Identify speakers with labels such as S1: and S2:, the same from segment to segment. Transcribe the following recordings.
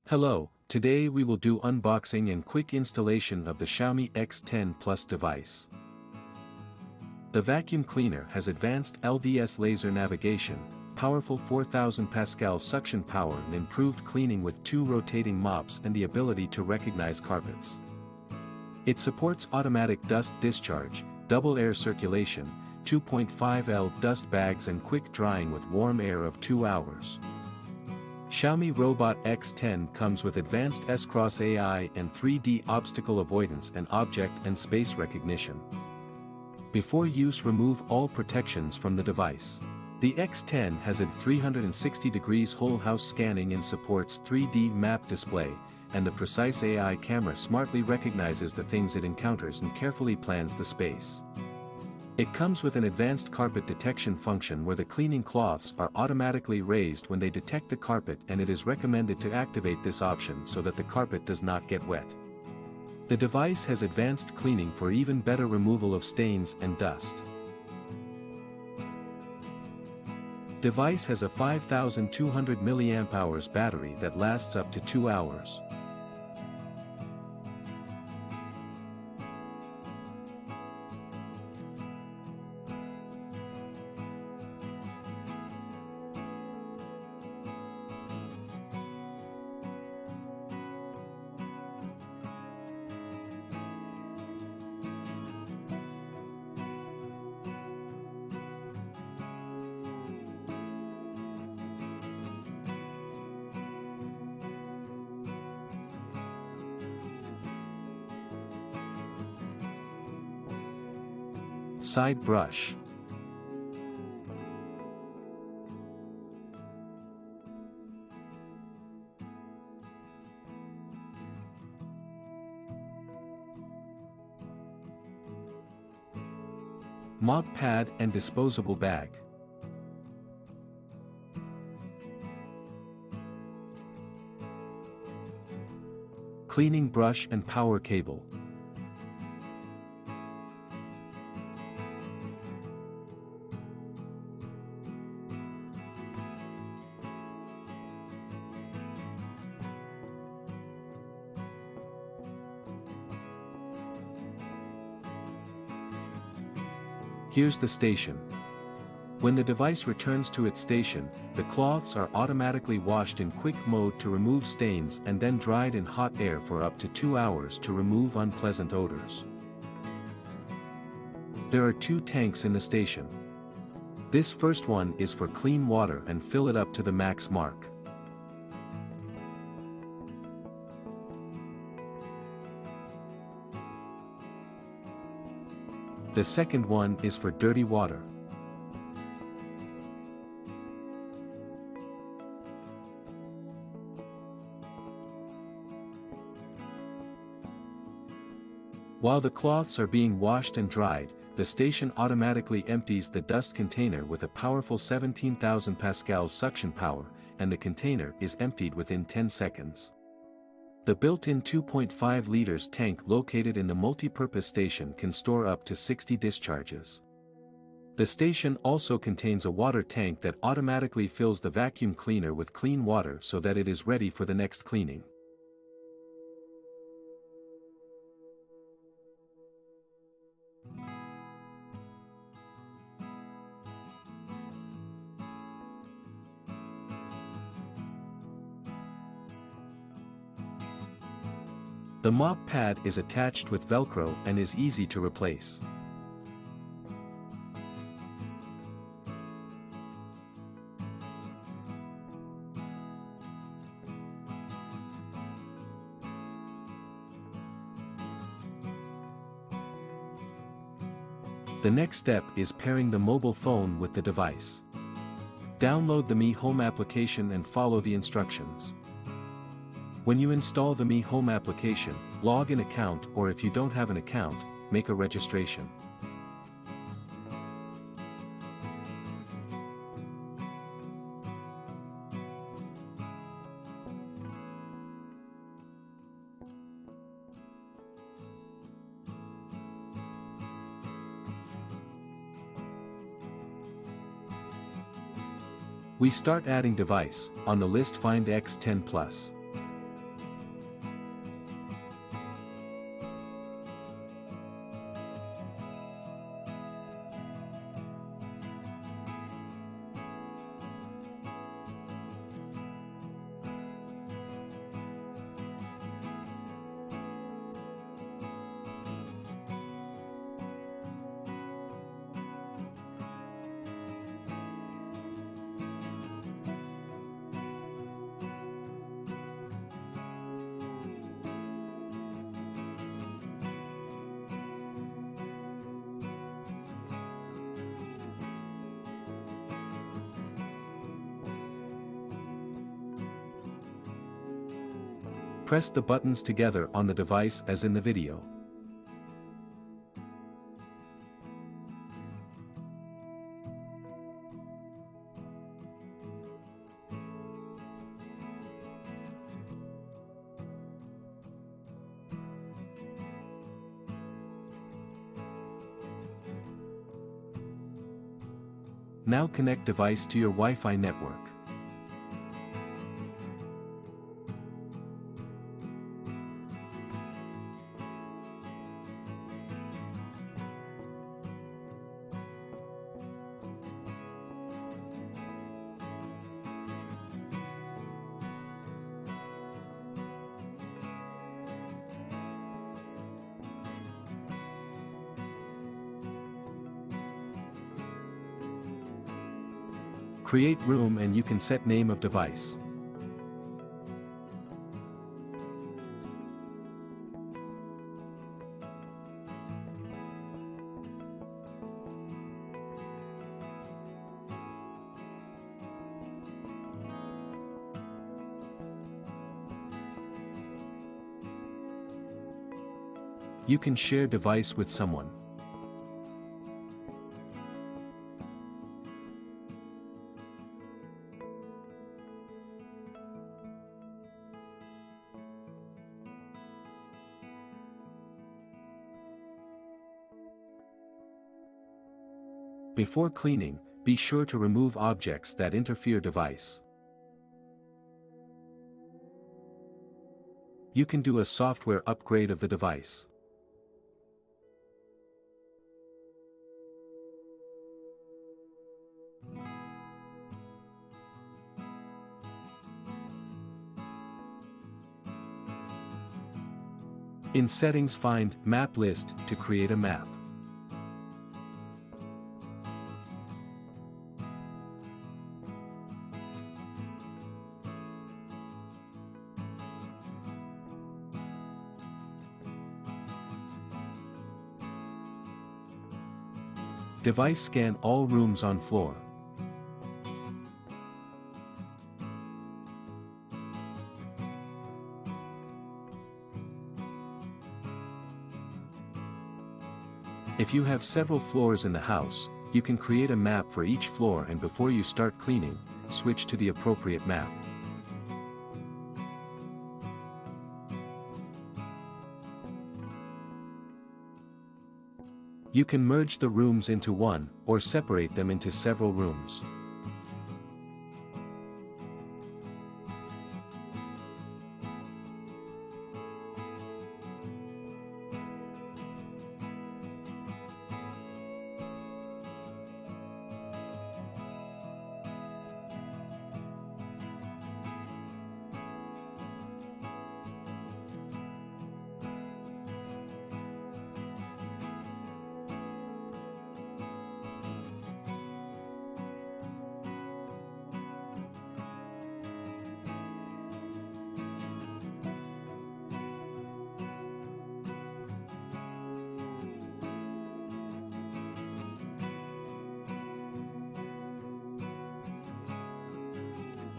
S1: Hello, today we will do unboxing and quick installation of the Xiaomi X10 Plus device. The vacuum cleaner has advanced LDS laser navigation, powerful 4000 Pascal suction power and improved cleaning with 2 rotating mops and the ability to recognize carpets. It supports automatic dust discharge, double air circulation, 2.5L dust bags and quick drying with warm air of 2 hours. Xiaomi Robot X10 comes with advanced S-Cross AI and 3D obstacle avoidance and object and space recognition. Before use, remove all protections from the device. The X10 has a 360 degrees whole house scanning and supports 3D map display, and the precise AI camera smartly recognizes the things it encounters and carefully plans the space. It comes with an advanced carpet detection function where the cleaning cloths are automatically raised when they detect the carpet, and it is recommended to activate this option so that the carpet does not get wet. The device has advanced cleaning for even better removal of stains and dust. Device has a 5200 mAh battery that lasts up to 2 hours. Side brush. Mop pad and disposable bag. Cleaning brush and power cable. Here's the station. When the device returns to its station, the cloths are automatically washed in quick mode to remove stains and then dried in hot air for up to 2 hours to remove unpleasant odors. There are 2 tanks in the station. This first one is for clean water and fill it up to the max mark. The second one is for dirty water. While the cloths are being washed and dried, the station automatically empties the dust container with a powerful 17,000 Pascal suction power, and the container is emptied within 10 seconds. The built-in 2.5 liters tank located in the multi-purpose station can store up to 60 discharges. The station also contains a water tank that automatically fills the vacuum cleaner with clean water so that it is ready for the next cleaning. The mop pad is attached with Velcro and is easy to replace. The next step is pairing the mobile phone with the device. Download the Mi Home application and follow the instructions. When you install the Mi Home application, log an account, or if you don't have an account, make a registration. We start adding device. On the list, find X10 Plus. Press the buttons together on the device as in the video. Now connect device to your Wi-Fi network. Create room and you can set name of device. You can share device with someone. Before cleaning, be sure to remove objects that interfere device. You can do a software upgrade of the device. In settings, find Map List to create a map. Device scan all rooms on floor. If you have several floors in the house, you can create a map for each floor, and before you start cleaning, switch to the appropriate map. You can merge the rooms into one, or separate them into several rooms.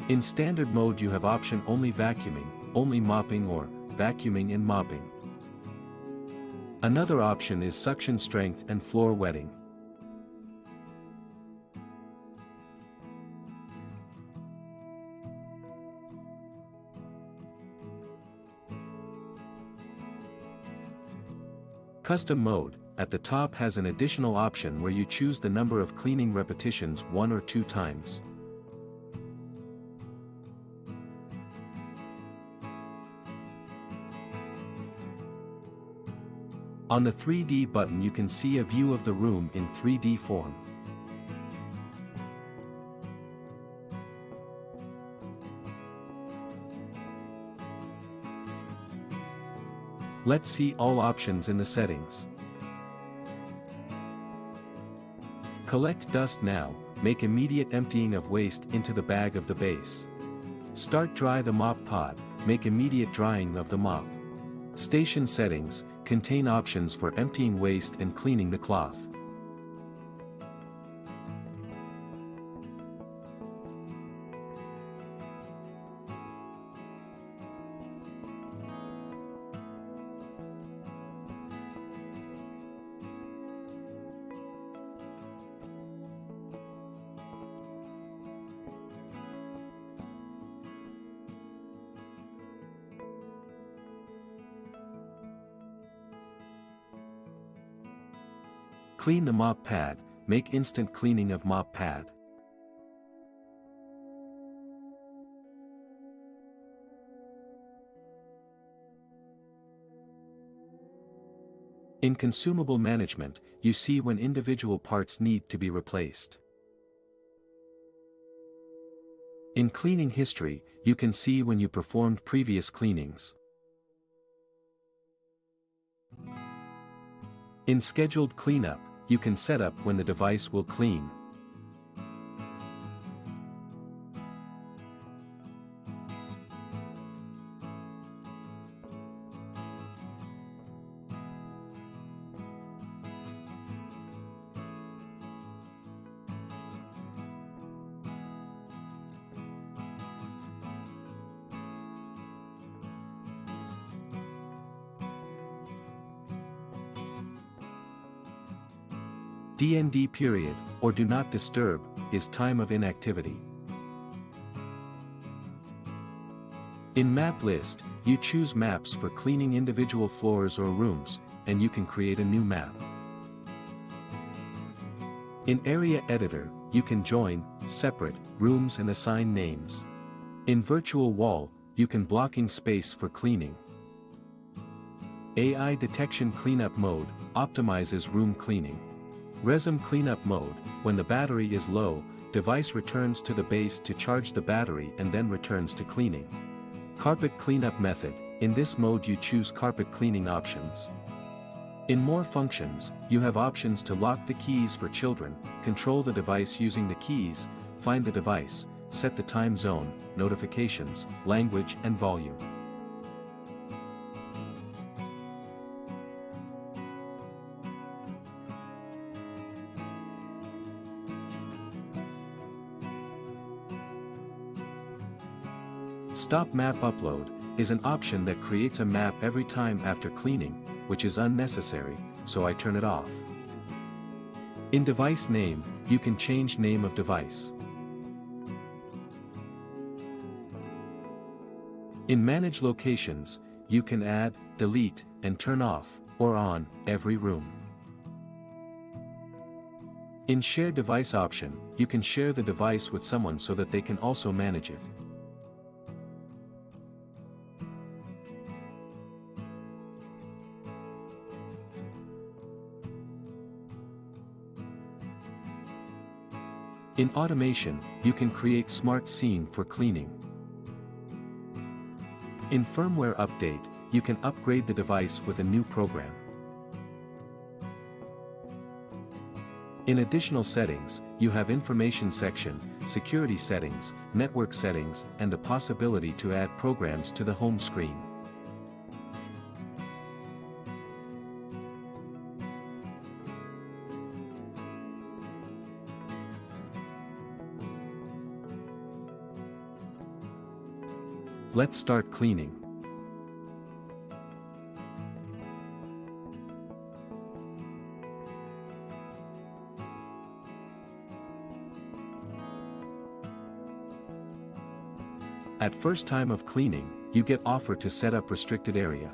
S1: In standard mode you have option only vacuuming, only mopping, or vacuuming and mopping. Another option is suction strength and floor wetting. Custom mode, at the top, has an additional option where you choose the number of cleaning repetitions 1 or 2 times. On the 3D button you can see a view of the room in 3D form. Let's see all options in the settings. Collect dust now, make immediate emptying of waste into the bag of the base. Start dry the mop pod, make immediate drying of the mop. Station settings, contain options for emptying waste and cleaning the cloth. clean the mop pad, make instant cleaning of mop pad. In consumable management, you see when individual parts need to be replaced. In cleaning history, you can see when you performed previous cleanings. In scheduled cleanup, you can set up when the device will clean. DND period, or do not disturb, is time of inactivity. In map list, you choose maps for cleaning individual floors or rooms, and you can create a new map. In area editor, you can join, separate, rooms and assign names. In virtual wall, you can blocking space for cleaning. AI detection cleanup mode, optimizes room cleaning. Resume cleanup mode, when the battery is low, device returns to the base to charge the battery and then returns to cleaning. Carpet cleanup method, in this mode you choose carpet cleaning options. In more functions, you have options to lock the keys for children, control the device using the keys, find the device, set the time zone, notifications, language and volume. Stop map upload, is an option that creates a map every time after cleaning, which is unnecessary, so I turn it off. In device name, you can change name of device. In manage locations, you can add, delete, and turn off, or on, every room. In share device option, you can share the device with someone so that they can also manage it. In automation, you can create smart scene for cleaning. In firmware update, you can upgrade the device with a new program. In additional settings, you have information section, security settings, network settings, and the possibility to add programs to the home screen. Let's start cleaning. At first time of cleaning, you get offer to set up restricted area.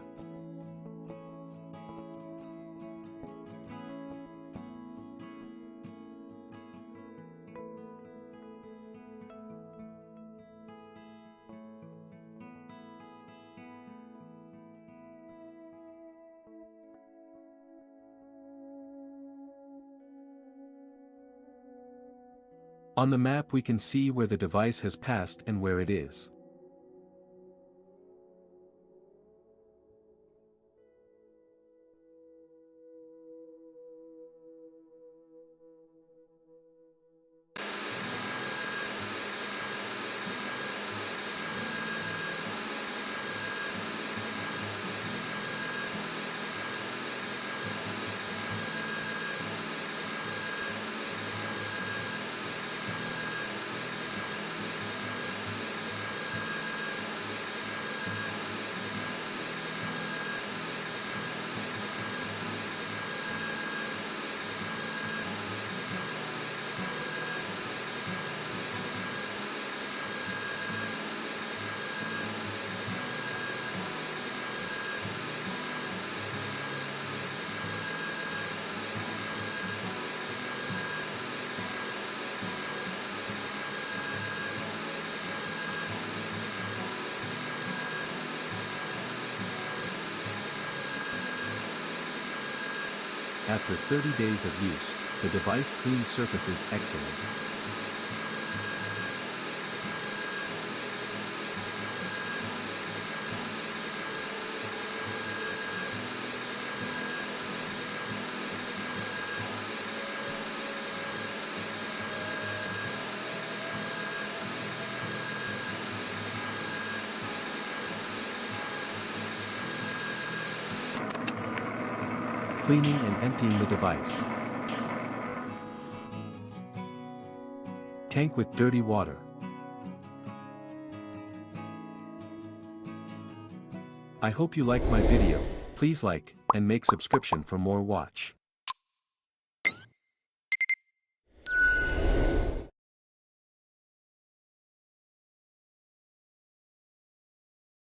S1: On the map we can see where the device has passed and where it is. After 30 days of use, the device cleans surfaces excellent. Cleaning and emptying the device. Tank with dirty water. I hope you liked my video. Please like and make subscription for more watch.